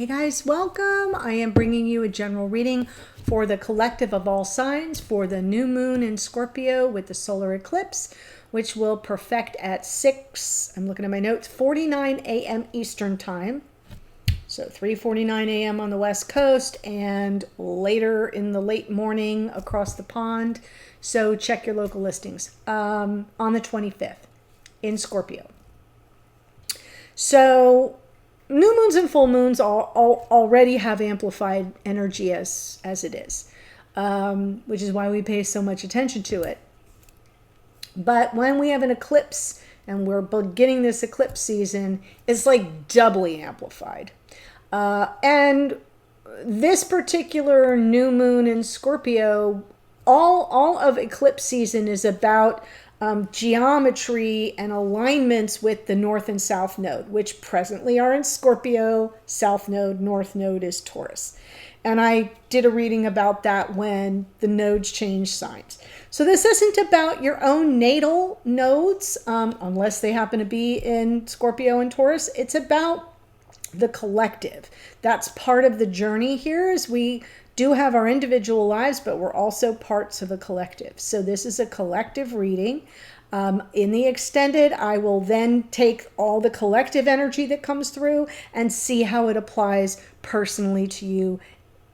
Hey guys, welcome. I am bringing you a general reading for the collective of all signs for the new moon in Scorpio with the solar eclipse, which will perfect at 6, I'm looking at my notes, 49 a.m. Eastern time. So 3:49 a.m. on the West Coast and later in the late morning across the pond. So check your local listings on the 25th in Scorpio. So new moons and full moons already have amplified energy as it is, which is why we pay so much attention to it. But when we have an eclipse and we're beginning this eclipse season, it's like doubly amplified. And this particular new moon in Scorpio, all of eclipse season is about geometry and alignments with the North and South Node, which presently are in Scorpio. South Node, North Node is Taurus. And I did a reading about that when the nodes change signs. So this isn't about your own natal nodes, unless they happen to be in Scorpio and Taurus. It's about the collective. That's part of the journey here, is we do have our individual lives, but we're also parts of a collective. So this is a collective reading. In the extended, I will then take all the collective energy that comes through and see how it applies personally to you,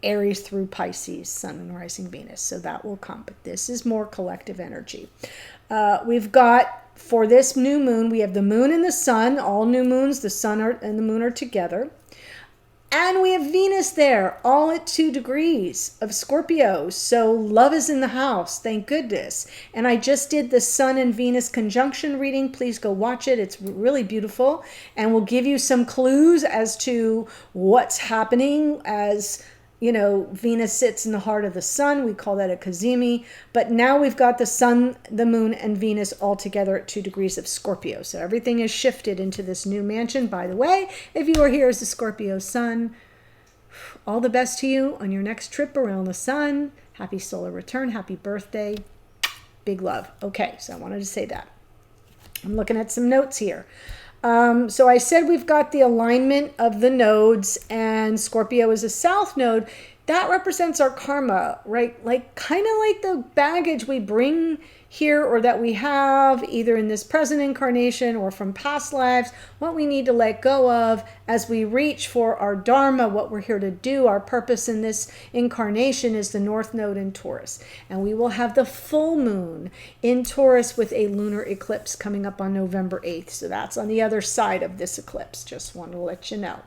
Aries through Pisces, Sun and Rising Venus. So that will come, but this is more collective energy. We've got, for this new moon, we have the moon and the sun. All new moons, the sun and the moon are together. And we have Venus there, all at 2 degrees of Scorpio. So love is in the house, thank goodness. And I just did the Sun and Venus conjunction reading. Please go watch it. It's really beautiful. And we'll give you some clues as to what's happening as, you know, Venus sits in the heart of the sun. We call that a cazimi. But now we've got the sun, the moon, and Venus all together at 2 degrees of Scorpio. So everything is shifted into this new mansion. By the way, if you are here as a Scorpio sun, all the best to you on your next trip around the sun. Happy solar return. Happy birthday. Big love. Okay, so I wanted to say that. I'm looking at some notes here. So I said we've got the alignment of the nodes, and Scorpio is a south node. That represents our karma, right? Like kind of like the baggage we bring here, or that we have either in this present incarnation or from past lives, what we need to let go of as we reach for our dharma, what we're here to do. Our purpose in this incarnation is the North Node in Taurus. And we will have the full moon in Taurus with a lunar eclipse coming up on November 8th. So that's on the other side of this eclipse. Just want to let you know.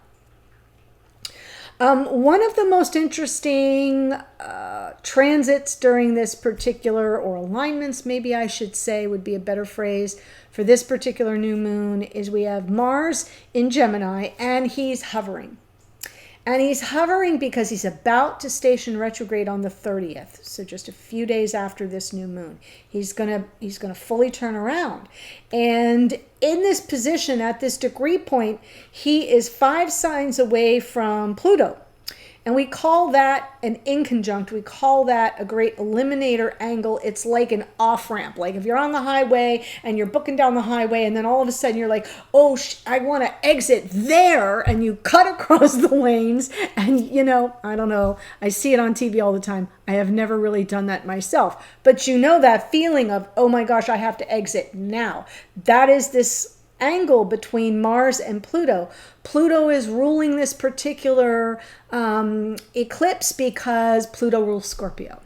One of the most interesting transits during this particular, or alignments, maybe I should say would be a better phrase, for this particular new moon, is we have Mars in Gemini, and he's hovering. And he's hovering because he's about to station retrograde on the 30th. So just a few days after this new moon, he's gonna fully turn around. And in this position, at this degree point, he is 5 signs away from Pluto. And we call that an inconjunct. We call that a great eliminator angle. It's like an off-ramp. Like if you're on the highway and you're booking down the highway, and then all of a sudden you're like, oh, I want to exit there. And you cut across the lanes. And, you know, I don't know. I see it on TV all the time. I have never really done that myself. But you know that feeling of, oh my gosh, I have to exit now. That is this angle between Mars and Pluto. Pluto is ruling this particular eclipse because Pluto rules Scorpio.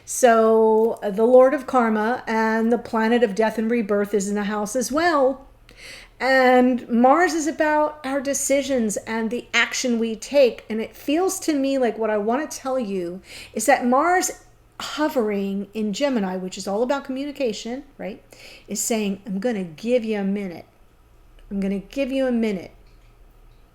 So the Lord of Karma and the planet of death and rebirth is in the house as well. And Mars is about our decisions and the action we take. And it feels to me like what I want to tell you is that Mars hovering in Gemini, which is all about communication, right, is saying, I'm going to give you a minute. I'm going to give you a minute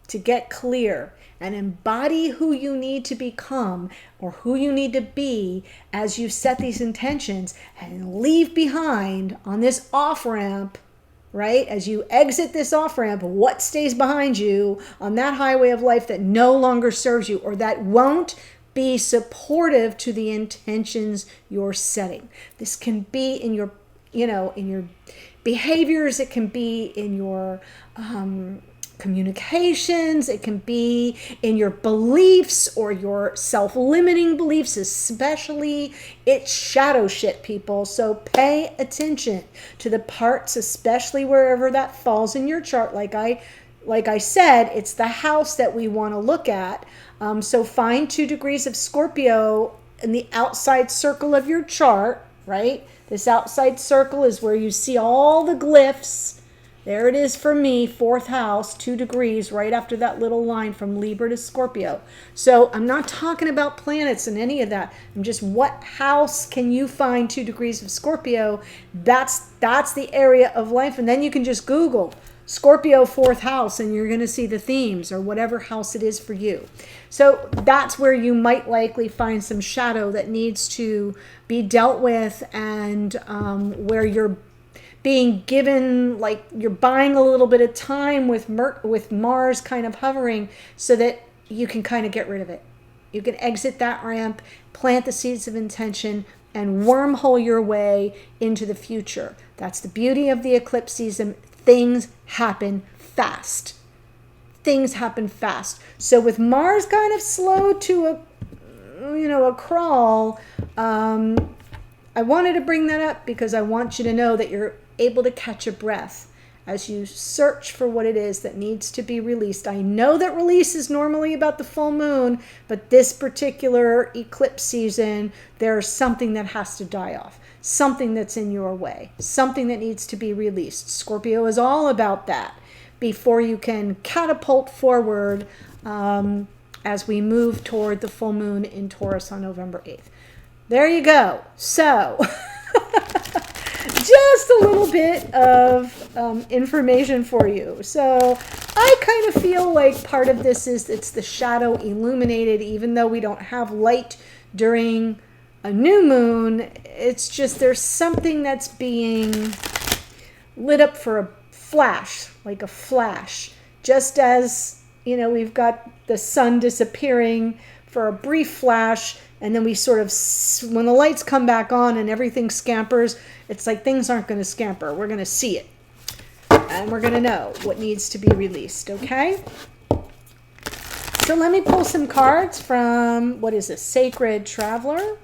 to get clear and embody who you need to become or who you need to be as you set these intentions, and leave behind on this off-ramp, right? As you exit this off-ramp, what stays behind you on that highway of life that no longer serves you, or that won't be supportive to the intentions you're setting. This can be in your, in your behaviors. It can be in your communications. It can be in your beliefs or your self-limiting beliefs, especially. It's shadow shit, people. So pay attention to the parts, especially wherever that falls in your chart. Like I said, it's the house that we want to look at. So find 2 degrees of Scorpio in the outside circle of your chart, right? This outside circle is where you see all the glyphs. There it is for me, 4th house, 2 degrees, right after that little line from Libra to Scorpio. So I'm not talking about planets and any of that. I'm just, what house can you find 2 degrees of Scorpio? That's the area of life. And then you can just Google Scorpio 4th house and you're going to see the themes, or whatever house it is for you. So that's where you might likely find some shadow that needs to be dealt with, and where you're being given, like you're buying a little bit of time with Mars kind of hovering, so that you can kind of get rid of it. You can exit that ramp, plant the seeds of intention, and wormhole your way into the future. That's the beauty of the eclipse season. Things happen fast. Things happen fast. So with Mars kind of slow to a crawl, I wanted to bring that up because I want you to know that you're able to catch a breath as you search for what it is that needs to be released. I know that release is normally about the full moon, but this particular eclipse season, there's something that has to die off. Something that's in your way. Something that needs to be released. Scorpio is all about that before you can catapult forward as we move toward the full moon in Taurus on November 8th. There you go. So, just a little bit of information for you. So, I kind of feel like part of this is it's the shadow illuminated, even though we don't have light during a new moon. It's just there's something that's being lit up for a flash, like a flash. Just as, we've got the sun disappearing for a brief flash, and then we sort of, when the lights come back on and everything scampers, it's like things aren't going to scamper. We're going to see it. And we're going to know what needs to be released, okay? So let me pull some cards from, what is this, Sacred Traveler.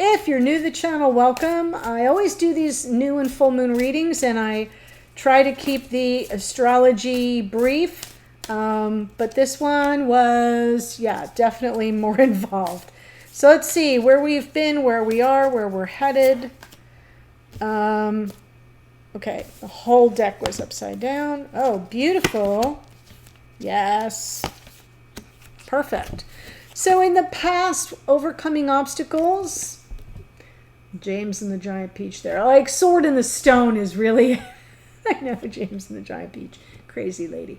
If you're new to the channel, welcome. I always do these new and full moon readings, and I try to keep the astrology brief. But this one was, definitely more involved. So let's see where we've been, where we are, where we're headed. Okay, the whole deck was upside down. Oh, beautiful. Yes. Perfect. So in the past, overcoming obstacles. James and the Giant Peach there. Like Sword in the Stone is really, I know, James and the Giant Peach. Crazy lady.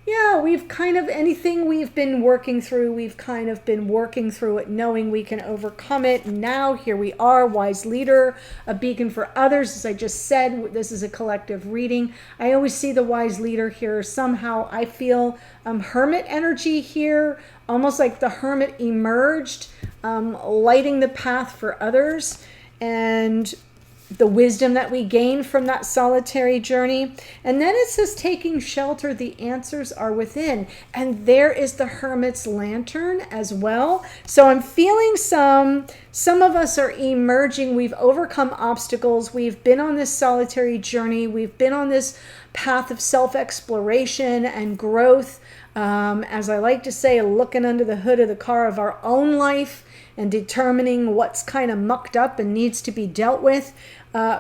Yeah, we've kind of, anything we've been working through, we've kind of been working through it, knowing we can overcome it. Now, here we are, wise leader, a beacon for others. As I just said, this is a collective reading. I always see the wise leader here. Somehow I feel hermit energy here, almost like the hermit emerged, lighting the path for others. And the wisdom that we gain from that solitary journey. And then it says, taking shelter, the answers are within. And there is the hermit's lantern as well. So I'm feeling some of us are emerging. We've overcome obstacles. We've been on this solitary journey. We've been on this path of self-exploration and growth. As I like to say, looking under the hood of the car of our own life and determining what's kind of mucked up and needs to be dealt with.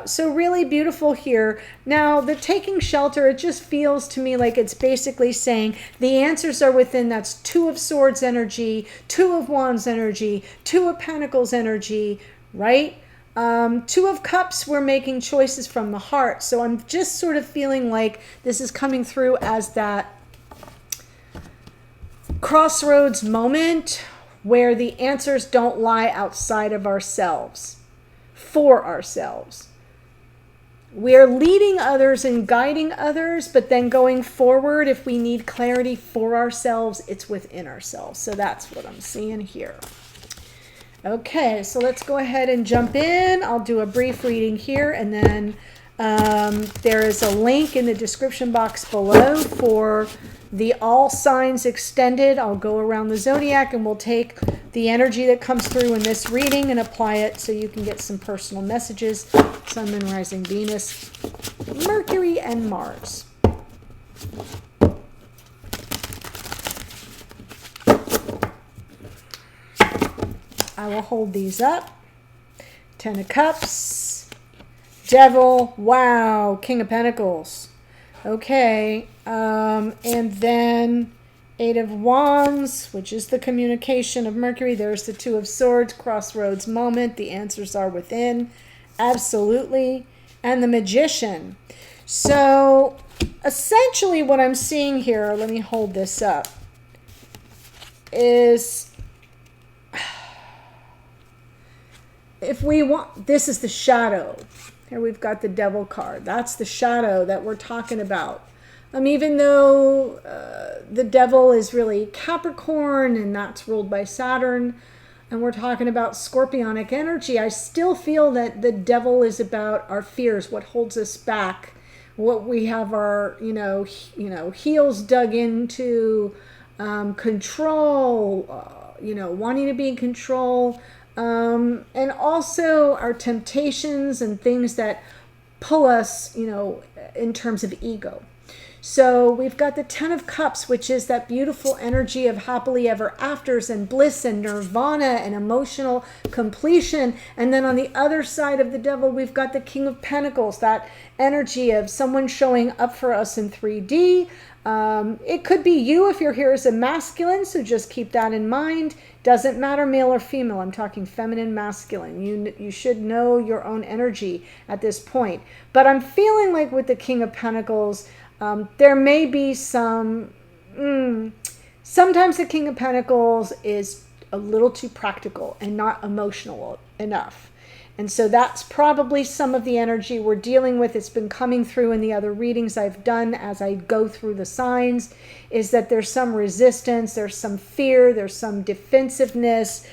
So really beautiful here. Now, the taking shelter, it just feels to me like it's basically saying the answers are within. That's 2 of Swords energy, 2 of Wands energy, 2 of Pentacles energy, right? 2 of Cups, we're making choices from the heart. So I'm just sort of feeling like this is coming through as that crossroads moment where the answers don't lie outside of ourselves, for ourselves. We're leading others and guiding others, but then going forward, if we need clarity for ourselves, it's within ourselves. So that's what I'm seeing here. Okay, so let's go ahead and jump in. I'll do a brief reading here, and then There is a link in the description box below for the All Signs Extended. I'll go around the zodiac and we'll take the energy that comes through in this reading and apply it so you can get some personal messages. Sun, Moon, Rising, Venus, Mercury, and Mars. I will hold these up. 10 of Cups, Devil, wow, King of Pentacles. Okay, and then 8 of Wands, which is the communication of Mercury. There's the 2 of Swords, crossroads moment. The answers are within. Absolutely. And the Magician. So essentially what I'm seeing here, let me hold this up, is if we want, this is the shadow. Here we've got the Devil card. That's the shadow that we're talking about. Even though the Devil is really Capricorn and that's ruled by Saturn, and we're talking about scorpionic energy, I still feel that the Devil is about our fears, what holds us back, what we have our, heels dug into, control, wanting to be in control, and also our temptations and things that pull us, in terms of ego. So we've got the 10 of Cups, which is that beautiful energy of happily ever afters and bliss and nirvana and emotional completion. And then on the other side of the Devil, we've got the King of Pentacles, that energy of someone showing up for us in 3D. It could be you if you're here as a masculine, so just keep that in mind. Doesn't matter male or female. I'm talking feminine, masculine. You should know your own energy at this point. But I'm feeling like with the King of Pentacles, there may be some, sometimes the King of Pentacles is a little too practical and not emotional enough. And so that's probably some of the energy we're dealing with. It's been coming through in the other readings I've done as I go through the signs, is that there's some resistance, there's some fear, there's some defensiveness,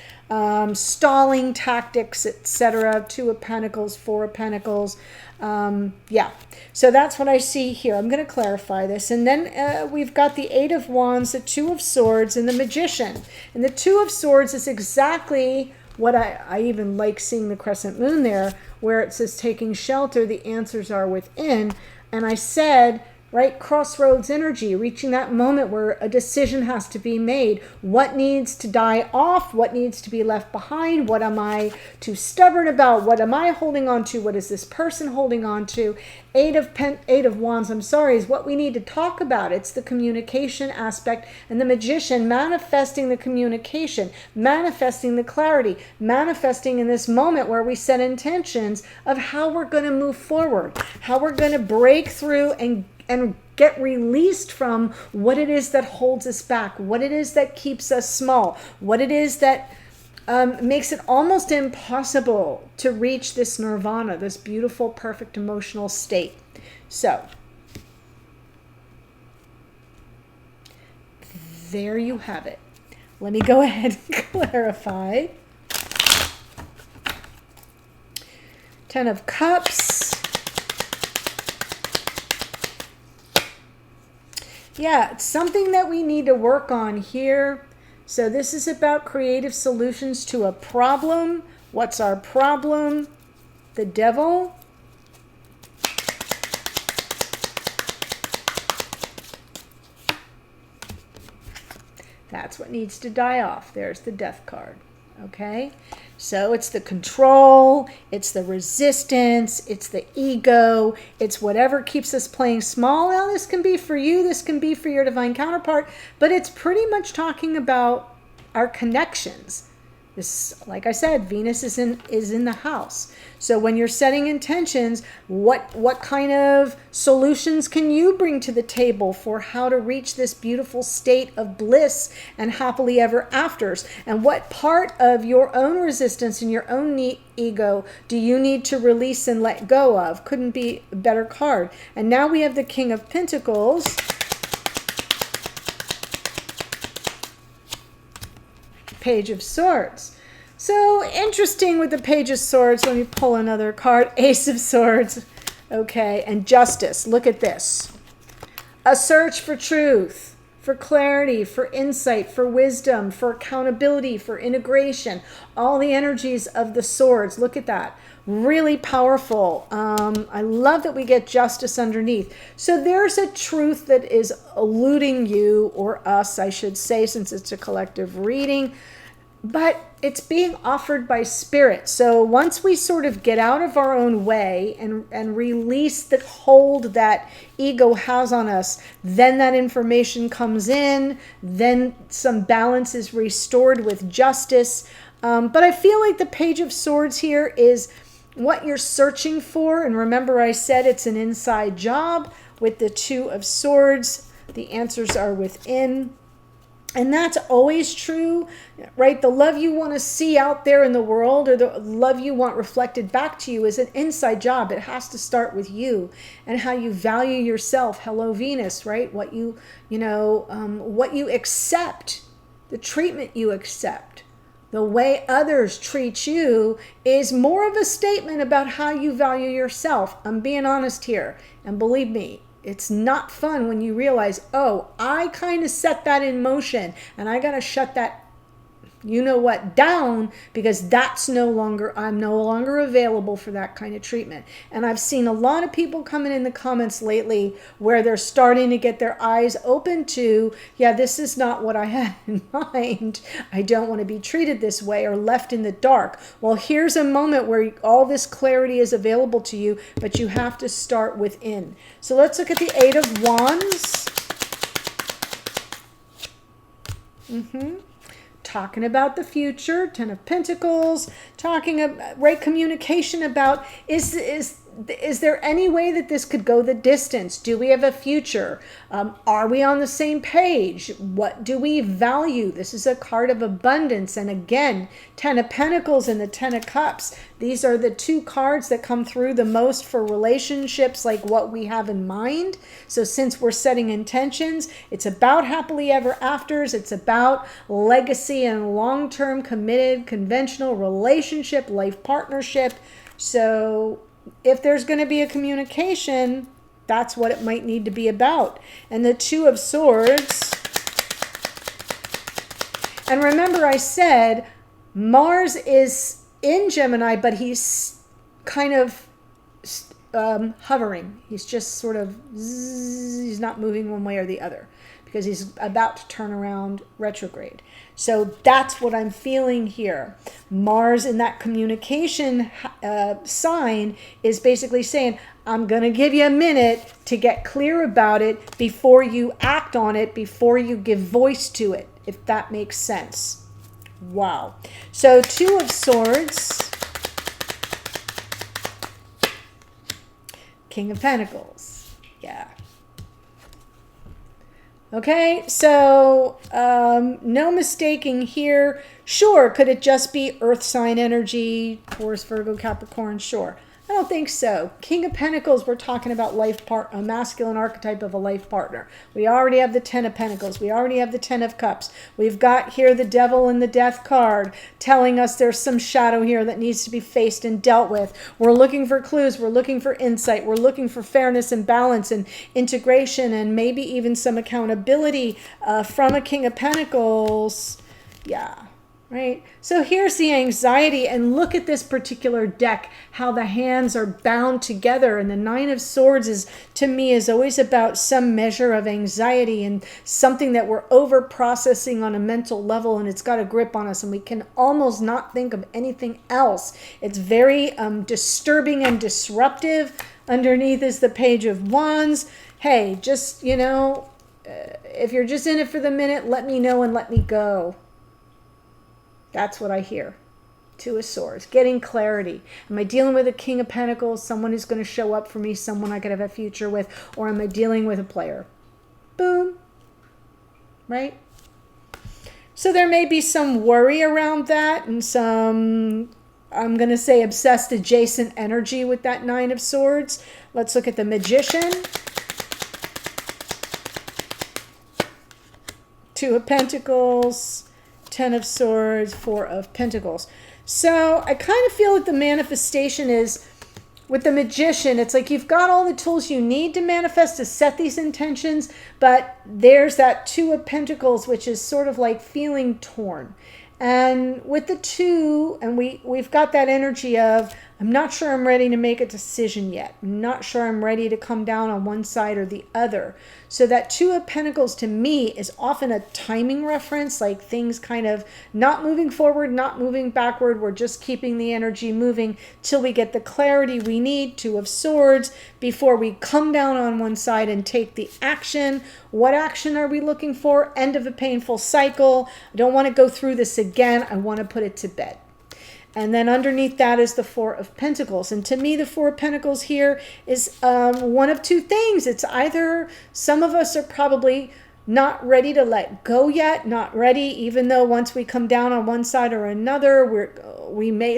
stalling tactics, etc. 2 of Pentacles, 4 of Pentacles. Yeah, so that's what I see here. I'm going to clarify this. And then we've got the 8 of Wands, the 2 of Swords, and the Magician. And the 2 of Swords is exactly what I even like seeing the crescent moon there, where it says taking shelter, the answers are within. And I said, right, crossroads energy, reaching that moment where a decision has to be made. What needs to die off? What needs to be left behind? What am I too stubborn about? What am I holding on to? What is this person holding on to? 8 of Wands, is what we need to talk about. It's the communication aspect, and the Magician manifesting the communication, manifesting the clarity, manifesting in this moment where we set intentions of how we're going to move forward, how we're going to break through and get released from what it is that holds us back, what it is that keeps us small, what it is that makes it almost impossible to reach this nirvana, this beautiful, perfect emotional state. So, there you have it. Let me go ahead and clarify. 10 of Cups. Yeah, it's something that we need to work on here. So this is about creative solutions to a problem. What's our problem? The Devil. That's what needs to die off. There's the Death card. Okay? So it's the control, it's the resistance, it's the ego, it's whatever keeps us playing small. Now, this can be for you, this can be for your divine counterpart, but it's pretty much talking about our connections. This, like I said, Venus is in the house. So when you're setting intentions, what kind of solutions can you bring to the table for how to reach this beautiful state of bliss and happily ever afters? And what part of your own resistance and your own ego do you need to release and let go of? Couldn't be a better card. And now we have the King of Pentacles. Page of Swords. So interesting with the Page of Swords. Let me pull another card. Ace of Swords. Okay, and justice. Look at this. A search for truth, for clarity, for insight, for wisdom, for accountability, for integration. All the energies of the swords. Look at that. Really powerful. I love that we get justice underneath. So there's a truth that is eluding you, or us, I should say, since it's a collective reading. But it's being offered by spirit. So once we sort of get out of our own way and release the hold that ego has on us, then that information comes in, then some balance is restored with justice. But I feel like the Page of Swords here is what you're searching for. And remember, I said it's an inside job. With the Two of Swords, the answers are within. And that's always true, right? The love you want to see out there in the world, or the love you want reflected back to you, is an inside job. It has to start with you and how you value yourself. Hello, Venus, right? What what you accept, the treatment you accept, the way others treat you is more of a statement about how you value yourself. I'm being honest here. And believe me, it's not fun when you realize, oh, I kind of set that in motion and I got to shut that, down, because I'm no longer available for that kind of treatment. And I've seen a lot of people coming in the comments lately where they're starting to get their eyes open to, yeah, this is not what I had in mind. I don't want to be treated this way or left in the dark. Well, here's a moment where all this clarity is available to you, but you have to start within. So let's look at the Eight of Wands. Talking about the future, Ten of Pentacles, talking about, right, communication about, is there any way that this could go the distance? Do we have a future? Are we on the same page? What do we value? This is a card of abundance. And again, Ten of Pentacles and the Ten of Cups. These are the two cards that come through the most for relationships, like what we have in mind. So since we're setting intentions, it's about happily ever afters. It's about legacy and long-term committed conventional relationship, life partnership. So if there's going to be a communication, that's what it might need to be about. And the Two of Swords. And remember, I said Mars is in Gemini, but he's kind of hovering. He's just sort of, he's not moving one way or the other because he's about to turn around retrograde. So that's what I'm feeling here. Mars in that communication sign is basically saying, I'm going to give you a minute to get clear about it before you act on it, before you give voice to it, if that makes sense. Wow. So Two of Swords, King of Pentacles. Yeah. Okay, so no mistaking here. Sure, could it just be earth sign energy, Taurus, Virgo, Capricorn? Sure. I don't think so. King of Pentacles, we're talking about a masculine archetype of a life partner. We already have the Ten of Pentacles. We already have the Ten of Cups. We've got here the Devil and the Death card telling us there's some shadow here that needs to be faced and dealt with. We're looking for clues. We're looking for insight. We're looking for fairness and balance and integration and maybe even some accountability from a King of Pentacles. Yeah. Right? So here's the anxiety, and look at this particular deck, how the hands are bound together. And the Nine of Swords is, to me, is always about some measure of anxiety and something that we're over processing on a mental level, and it's got a grip on us and we can almost not think of anything else. It's very disturbing and disruptive. Underneath is the Page of Wands. Hey, just, if you're just in it for the minute, let me know and let me go. That's what I hear. Two of Swords, getting clarity. Am I dealing with a King of Pentacles, someone who's going to show up for me, someone I could have a future with, or am I dealing with a player? Boom. Right? So there may be some worry around that and some, I'm going to say, obsessed adjacent energy with that Nine of Swords. Let's look at the Magician. Two of Pentacles. Ten of Swords, Four of Pentacles. So I kind of feel that the manifestation is with the Magician, it's like you've got all the tools you need to manifest, to set these intentions, but there's that Two of Pentacles, which is sort of like feeling torn. And with the two, and we've got that energy of, I'm not sure I'm ready to make a decision yet. I'm not sure I'm ready to come down on one side or the other. So that Two of Pentacles to me is often a timing reference, like things kind of not moving forward, not moving backward. We're just keeping the energy moving till we get the clarity we need. Two of Swords, before we come down on one side and take the action. What action are we looking for? End of a painful cycle. I don't want to go through this again. I want to put it to bed. And then underneath that is the Four of Pentacles. And to me, the Four of Pentacles here is one of two things. It's either some of us are probably not ready to let go yet, not ready, even though once we come down on one side or another,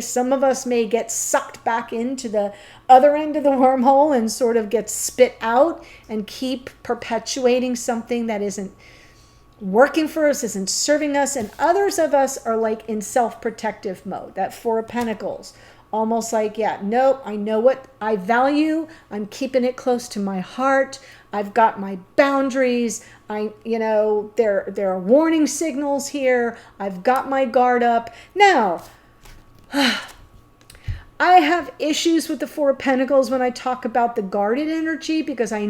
some of us may get sucked back into the other end of the wormhole and sort of get spit out and keep perpetuating something that isn't working for us, isn't serving us. And others of us are like in self-protective mode. That Four of Pentacles, almost like, yeah, nope, I know what I value. I'm keeping it close to my heart. I've got my boundaries. There are warning signals here. I've got my guard up. Now, I have issues with the Four of Pentacles when I talk about the guarded energy, because I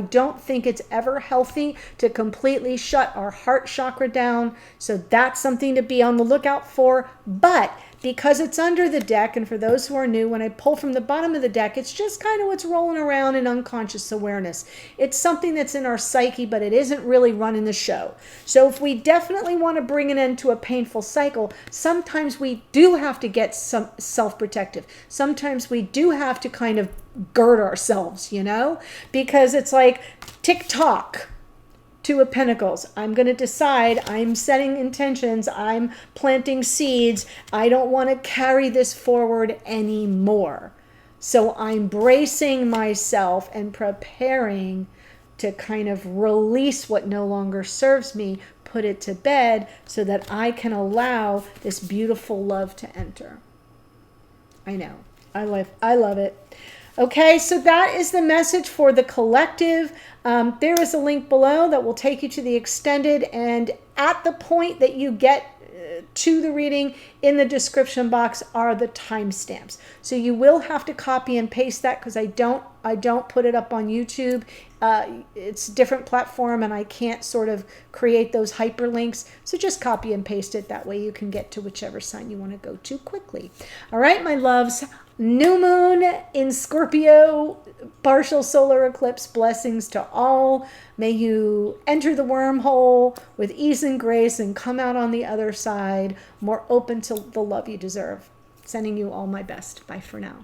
don't think it's ever healthy to completely shut our heart chakra down. So that's something to be on the lookout for. But because it's under the deck, and for those who are new, when I pull from the bottom of the deck, it's just kind of what's rolling around in unconscious awareness. It's something that's in our psyche, but it isn't really running the show. So if we definitely want to bring an end to a painful cycle, sometimes we do have to get some self-protective. Sometimes we do have to kind of gird ourselves, because it's like tick-tock. Two of Pentacles. I'm going to decide. I'm setting intentions. I'm planting seeds. I don't want to carry this forward anymore. So I'm bracing myself and preparing to kind of release what no longer serves me, put it to bed so that I can allow this beautiful love to enter. I know. I love it. Okay, so that is the message for the collective. There is a link below that will take you to the extended, and at the point that you get to the reading, in the description box are the timestamps. So you will have to copy and paste that, because I don't put it up on YouTube. It's a different platform and I can't sort of create those hyperlinks. So just copy and paste it. That way you can get to whichever sign you want to go to quickly. All right, my loves. New moon in Scorpio, partial solar eclipse. Blessings to all. May you enter the wormhole with ease and grace and come out on the other side more open to the love you deserve. Sending you all my best. Bye for now.